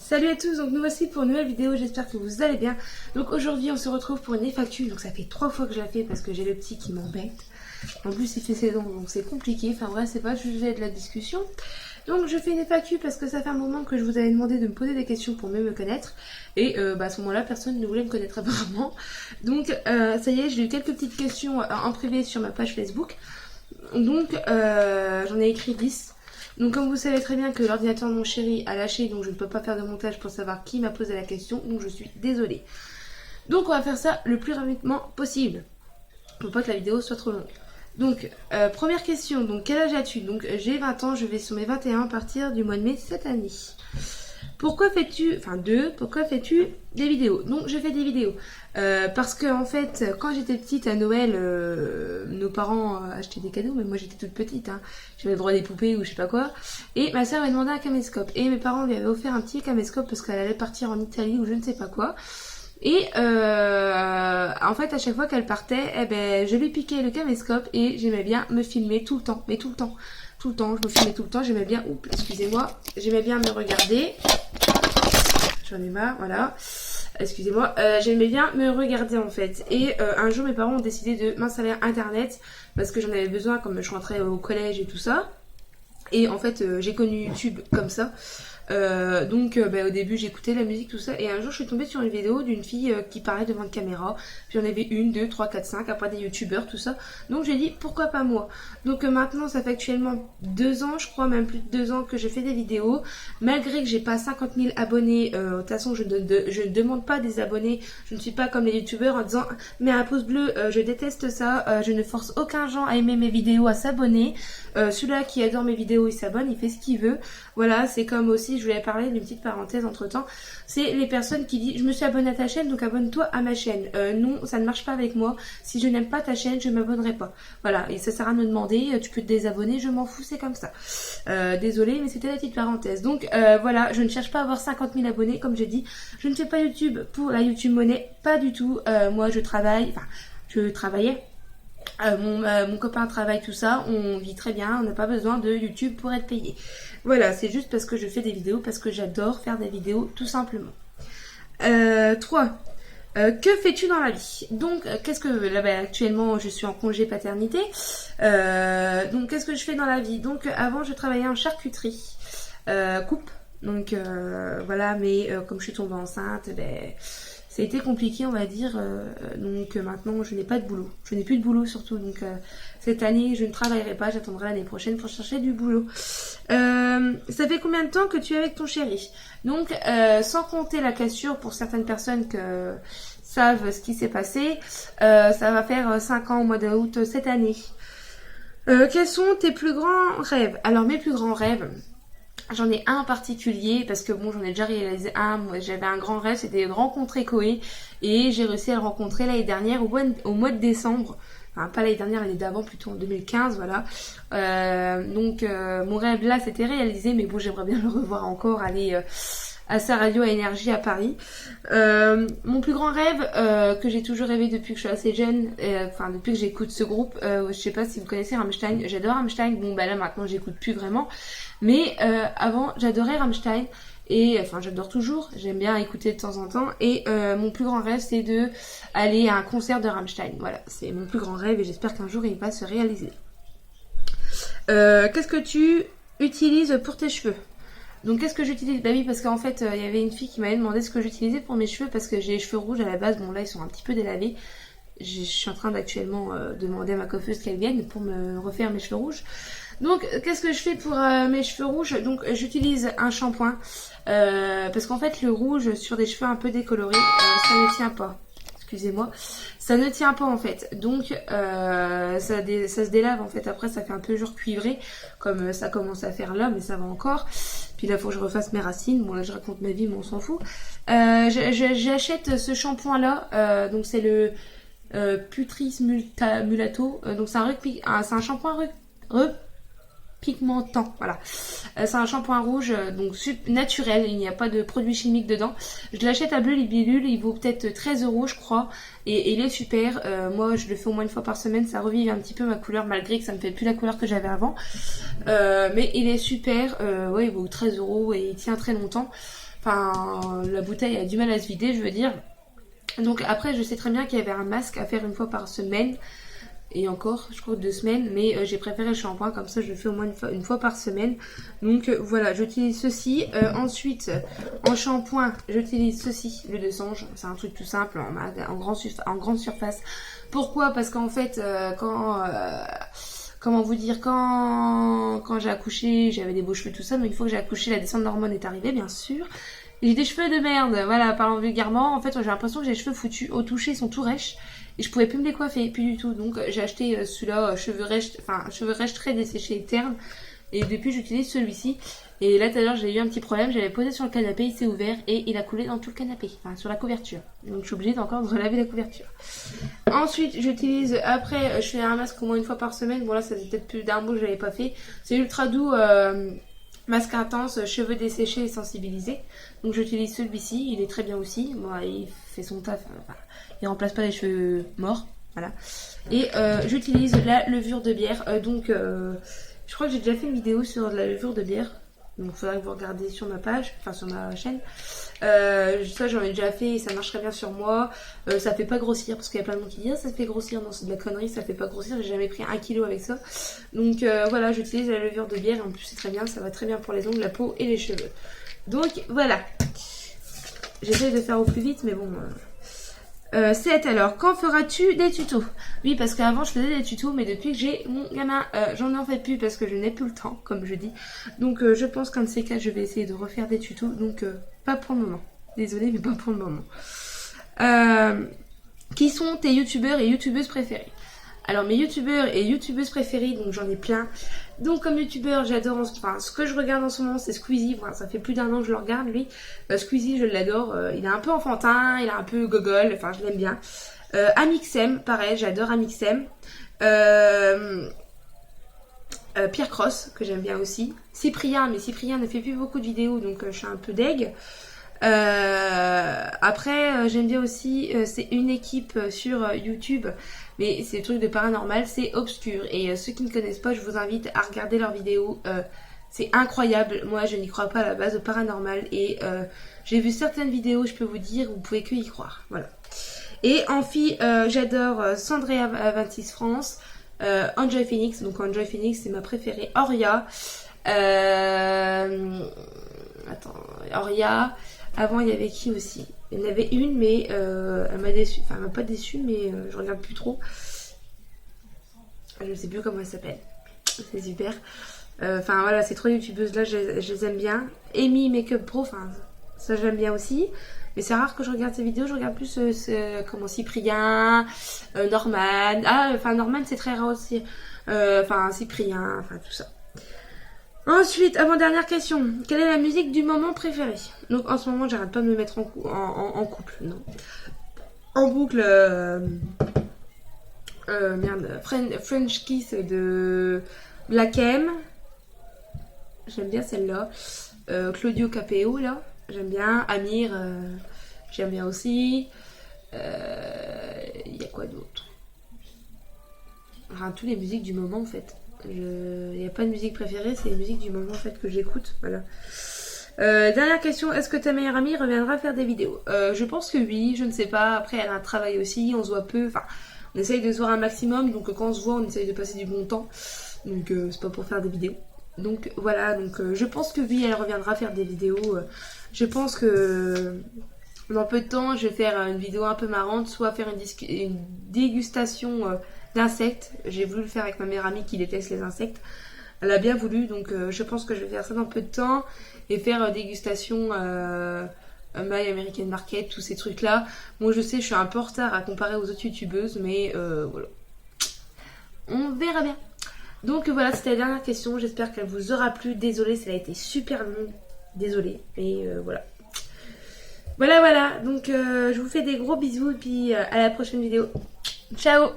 Salut à tous, donc nous voici pour une nouvelle vidéo, j'espère que vous allez bien. Donc aujourd'hui on se retrouve pour une FAQ, donc ça fait 3 fois que je la fais parce que j'ai le petit qui m'embête. En plus il fait ses dents donc c'est compliqué, enfin bref c'est pas le sujet de la discussion. Donc je fais une FAQ parce que ça fait un moment que je vous avais demandé de me poser des questions pour mieux me connaître. Et à ce moment là personne ne voulait me connaître apparemment. Donc ça y est, j'ai eu quelques petites questions en privé sur ma page Facebook. Donc j'en ai écrit 10. Donc comme vous savez très bien que l'ordinateur de mon chéri a lâché, donc je ne peux pas faire de montage pour savoir qui m'a posé la question, donc je suis désolée. Donc on va faire ça le plus rapidement possible, pour pas que la vidéo soit trop longue. Donc première question, donc quel âge as-tu? Donc j'ai 20 ans, je vais sur mes 21 à partir du mois de mai cette année. Pourquoi fais-tu des vidéos? Donc je fais des vidéos parce que en fait quand j'étais petite à Noël, nos parents achetaient des cadeaux, mais moi j'étais toute petite, hein. J'avais le droit à des poupées ou je sais pas quoi, et ma soeur m'a demandé un caméscope, et mes parents lui avaient offert un petit caméscope parce qu'elle allait partir en Italie ou je ne sais pas quoi. Et en fait à chaque fois qu'elle partait, eh ben, je lui piquais le caméscope et j'aimais bien me filmer tout le temps, mais tout le temps, je me filmais tout le temps, j'aimais bien, excusez-moi, j'aimais bien me regarder. J'en ai marre, voilà. Excusez-moi, j'aimais bien me regarder en fait. Et un jour, mes parents ont décidé de m'installer internet parce que j'en avais besoin comme je rentrais au collège et tout ça. Et en fait, j'ai connu YouTube comme ça. Donc au début j'écoutais la musique tout ça, et un jour je suis tombée sur une vidéo d'une fille qui parlait devant une caméra, puis on avait 1, 2, 3, 4, 5, après des youtubeurs tout ça, donc j'ai dit pourquoi pas moi. Donc maintenant ça fait actuellement 2 ans, je crois même plus de 2 ans que je fais des vidéos, malgré que j'ai pas 50 000 abonnés. De toute façon je ne demande pas des abonnés, je ne suis pas comme les youtubeurs en disant mais un pouce bleu, je déteste ça, je ne force aucun gens à aimer mes vidéos, à s'abonner. Celui-là qui adore mes vidéos il s'abonne, il fait ce qu'il veut. Voilà, c'est comme aussi, je voulais parler d'une petite parenthèse entre temps, c'est les personnes qui disent je me suis abonnée à ta chaîne donc abonne-toi à ma chaîne. Non, ça ne marche pas avec moi. Si je n'aime pas ta chaîne, je m'abonnerai pas. Voilà, et ça sert à me demander, tu peux te désabonner, je m'en fous, c'est comme ça. Désolée, mais c'était la petite parenthèse. Donc voilà, je ne cherche pas à avoir 50 000 abonnés, comme j'ai dit. Je ne fais pas YouTube pour la YouTube monnaie, pas du tout. Moi je travaillais. Mon copain travaille, tout ça, on vit très bien, on n'a pas besoin de YouTube pour être payé. Voilà, c'est juste parce que je fais des vidéos, parce que j'adore faire des vidéos, tout simplement. 3. Que fais-tu dans la vie? Donc, actuellement, je suis en congé paternité. Donc, qu'est-ce que je fais dans la vie? Donc, avant, je travaillais en charcuterie, coupe. Donc, voilà, mais comme je suis tombée enceinte, ça a été compliqué, on va dire. Donc maintenant, je n'ai pas de boulot. Je n'ai plus de boulot surtout. Donc cette année, je ne travaillerai pas. J'attendrai l'année prochaine pour chercher du boulot. Ça fait combien de temps que tu es avec ton chéri? Donc, sans compter la cassure pour certaines personnes que savent ce qui s'est passé, ça va faire 5 ans au mois d'août cette année. Quels sont tes plus grands rêves? Alors, mes plus grands rêves... J'en ai un en particulier parce que bon, j'en ai déjà réalisé un. Moi, j'avais un grand rêve, c'était de rencontrer Koé, et j'ai réussi à le rencontrer l'année dernière au mois de décembre. Enfin, pas l'année dernière, l'année d'avant, plutôt en 2015, voilà. Donc mon rêve là, c'était réalisé, mais bon, j'aimerais bien le revoir encore, aller à sa radio à Énergie à Paris. Mon plus grand rêve que j'ai toujours rêvé depuis que je suis assez jeune, depuis que j'écoute ce groupe, je sais pas si vous connaissez Rammstein, j'adore Rammstein. Bon là maintenant j'écoute plus vraiment, mais avant j'adorais Rammstein, et enfin j'adore toujours, j'aime bien écouter de temps en temps, et mon plus grand rêve c'est de aller à un concert de Rammstein. Voilà, c'est mon plus grand rêve et j'espère qu'un jour il va se réaliser. Qu'est-ce que tu utilises pour tes cheveux? Donc qu'est-ce que j'utilise? Bah oui, parce qu'en fait il y avait une fille qui m'avait demandé ce que j'utilisais pour mes cheveux, parce que j'ai les cheveux rouges à la base. Bon là ils sont un petit peu délavés. Je suis en train d'actuellement demander à ma coiffeuse qu'elle vienne pour me refaire mes cheveux rouges. Donc qu'est-ce que je fais pour mes cheveux rouges? Donc j'utilise un shampoing parce qu'en fait le rouge sur des cheveux un peu décolorés, ça ne tient pas. Excusez-moi, ça ne tient pas en fait, donc ça se délave en fait. Après ça fait un peu genre cuivré, comme ça commence à faire là, mais ça va encore. Puis là faut que je refasse mes racines. Bon là je raconte ma vie, mais on s'en fout. J'achète ce shampoing là, donc c'est le Putris Mulato. Donc c'est un shampoing pigmentant, voilà. C'est un shampoing rouge, donc naturel, il n'y a pas de produits chimiques dedans. Je l'achète à Bleu Libellule, il vaut peut-être 13 € je crois, et il est super. Moi je le fais au moins une fois par semaine, ça revive un petit peu ma couleur, malgré que ça me fait plus la couleur que j'avais avant. Mais il est super, ouais, il vaut 13 € et il tient très longtemps. Enfin, la bouteille a du mal à se vider, je veux dire. Donc après, je sais très bien qu'il y avait un masque à faire une fois par semaine. Et encore, je crois 2 semaines, mais j'ai préféré le shampoing, comme ça je le fais au moins une fois par semaine. Donc voilà, j'utilise ceci. Ensuite, en shampoing, j'utilise ceci, l'huile de songe. C'est un truc tout simple, en grande surface. Pourquoi? Parce qu'en fait, comment vous dire, quand j'ai accouché, j'avais des beaux cheveux, tout ça, mais une fois que j'ai accouché, la descente d'hormones est arrivée, bien sûr. J'ai des cheveux de merde, voilà, parlant vulgairement. En fait, j'ai l'impression que j'ai les cheveux foutus au toucher, ils sont tout rêches. Et je pouvais plus me les coiffer, plus du tout. Donc j'ai acheté celui-là, cheveux rêches très desséchés ternes. Et depuis j'utilise celui-ci. Et là tout à l'heure j'ai eu un petit problème, j'avais posé sur le canapé, il s'est ouvert et il a coulé dans tout le canapé, enfin sur la couverture. Donc je suis obligée encore de relaver la couverture. Ensuite j'utilise, après je fais un masque au moins une fois par semaine. Bon là ça fait peut-être plus d'un mois que je l'avais pas fait. C'est ultra doux, masque intense, cheveux desséchés et sensibilisés. Donc j'utilise celui-ci, il est très bien aussi. Bon, il fait son taf, enfin, il remplace pas les cheveux morts, voilà. Et j'utilise la levure de bière. Je crois que j'ai déjà fait une vidéo sur la levure de bière. Donc il faudra que vous regardiez sur ma page, enfin sur ma chaîne. Ça j'en ai déjà fait et ça marche très bien sur moi. Ça fait pas grossir, parce qu'il y a plein de monde qui dit ah, ça fait grossir. Non, c'est de la connerie, ça fait pas grossir. J'ai jamais pris 1 kg avec ça. Donc voilà, j'utilise la levure de bière. En plus c'est très bien, ça va très bien pour les ongles, la peau et les cheveux. Donc voilà. J'essaie de faire au plus vite, mais bon. C'est alors, quand feras-tu des tutos? Oui, parce qu'avant je faisais des tutos, mais depuis que j'ai mon gamin, j'en en fais plus parce que je n'ai plus le temps, comme je dis. Donc je pense qu'un de ces cas, je vais essayer de refaire des tutos, donc pas pour le moment. Désolée, mais pas pour le moment. Qui sont tes youtubeurs et youtubeuses préférés? Alors mes youtubeurs et youtubeuses préférées, donc j'en ai plein. Donc comme youtubeur, j'adore, enfin ce que je regarde en ce moment c'est Squeezie, enfin, ça fait plus d'1 an que je le regarde lui. Squeezie je l'adore, il est un peu enfantin, il est un peu gogol, enfin je l'aime bien. Amixem, pareil, j'adore Amixem. Pierre Cross, que j'aime bien aussi. Cyprien, mais Cyprien ne fait plus beaucoup de vidéos, donc je suis un peu deg. Après j'aime bien aussi, c'est une équipe sur YouTube, mais c'est des trucs de paranormal, c'est Obscur. Et ceux qui ne connaissent pas, je vous invite à regarder leurs vidéos. C'est incroyable. Moi je n'y crois pas à la base au paranormal, et j'ai vu certaines vidéos, je peux vous dire, vous pouvez que y croire. Voilà. Et en fille, j'adore Sandrea 26 France, Enjoy Phoenix. Donc Enjoy Phoenix c'est ma préférée. Oria, Oria. Avant il y avait qui aussi? Il y en avait une, mais elle m'a déçue. Enfin elle m'a pas déçue, mais je regarde plus trop. Je sais plus comment elle s'appelle. C'est super. Enfin voilà, ces 3 youtubeuses là, je les aime bien. Amy Makeup Pro, enfin ça j'aime bien aussi. Mais c'est rare que je regarde ces vidéos, je regarde plus comment Cyprien, Norman. Ah, enfin Norman c'est très rare aussi. Enfin Cyprien, enfin tout ça. Ensuite, avant-dernière question. Quelle est la musique du moment préférée? Donc en ce moment, j'arrête pas de me mettre en couple, non. En boucle, French Kiss de Black M. J'aime bien celle-là. Claudio Capeo, là. J'aime bien. Amir, j'aime bien aussi. Il y a quoi d'autre? Enfin, toutes les musiques du moment en fait. Il n'y a pas de musique préférée, c'est les musiques du moment en fait que j'écoute. Voilà. Dernière question, est-ce que ta meilleure amie reviendra faire des vidéos? Je pense que oui, je ne sais pas. Après, elle a un travail aussi, on se voit peu. Enfin, on essaye de se voir un maximum, donc quand on se voit, on essaye de passer du bon temps. Donc, c'est pas pour faire des vidéos. Donc, voilà, donc je pense que oui, elle reviendra faire des vidéos. Je pense que dans peu de temps, je vais faire une vidéo un peu marrante, soit faire une dégustation d'insectes. J'ai voulu le faire avec ma meilleure amie qui déteste les insectes. Elle a bien voulu, donc je pense que je vais faire ça dans peu de temps et faire dégustation My American Market, tous ces trucs là. Moi je sais, je suis un peu en retard à comparer aux autres youtubeuses, mais voilà. On verra bien. Donc voilà, c'était la dernière question. J'espère qu'elle vous aura plu. Désolée, ça a été super long. Désolée, mais voilà. Voilà, donc je vous fais des gros bisous et puis à la prochaine vidéo. Ciao!